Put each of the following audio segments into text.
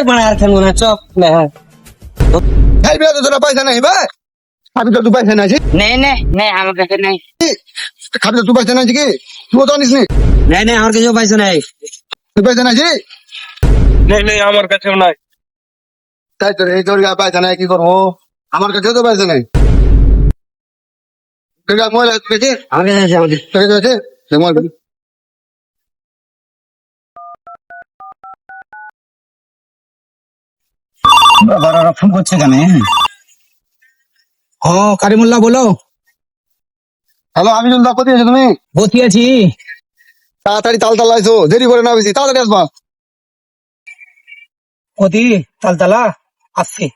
बना यार खेल ना चौक में है भाई भैया तो तेरा पैसा नहीं बे अभी तो तू पैसा नहीं नहीं नहीं नहीं हमारे के नहीं खाते तू पैसा नहीं कि तू तो नहीं नहीं हमारे के जो पैसा नहीं तू पैसा नहीं नहीं আমার কাছেও নাই তাই তো এই তোর पैसा नहीं কি করবো আমার কাছে তো पैसा नहीं तेरा मोबाइल আছে हमारे के हमारे तेरे আছে সে মোবাইল বাবার ফোন করছে কেন কারিমুল্লাহ বলো হ্যালো আমি জলদা কোথায় আছো তুমি বসে আছি তাড়াতাড়ি তাল আইছো দেরি করে না বেশি তাড়াতাড়ি আসবা কতি তালতলা আসছি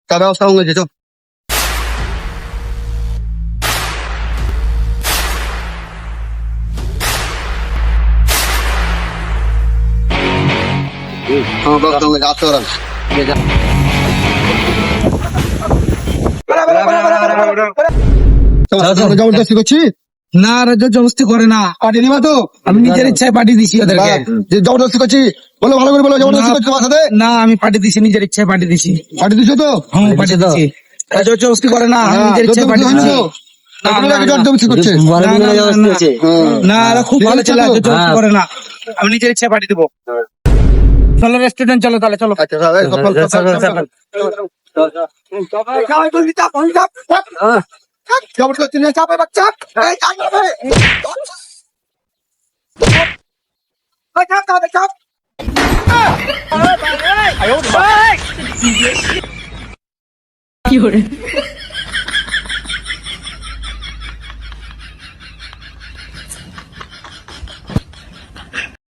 তার ব্যবস্থা হয়ে গেছে জবরদস্তি করছি না জবরদস্তি করে না পাঠিয়ে নিবা তো আমি নিজের ইচ্ছায় পাঠিয়ে দিছি ওদেরকে যে জবরদস্তি করছি বলো ভালো করে বলো জবরদস্তি করছি তোমার সাথে না আমি পাঠিয়ে দিছি নিজের ইচ্ছায় পাঠিয়ে দিছি পাঠিয়ে দিছো তো হ্যাঁ পাঠিয়ে দিছি জবরদস্তি করে না আমি নিজের ইচ্ছায় পাঠিয়ে দিছি জবরদস্তি করছে না এরা খুব ভালো ছেলে জবরদস্তি করে না আমি নিজের ইচ্ছায় পাঠিয়ে দেবো চলো রেস্টুরেন্ট চলো তাহলে চলো জবরদস্তি নিয়ে চাপে বাচ্চা কি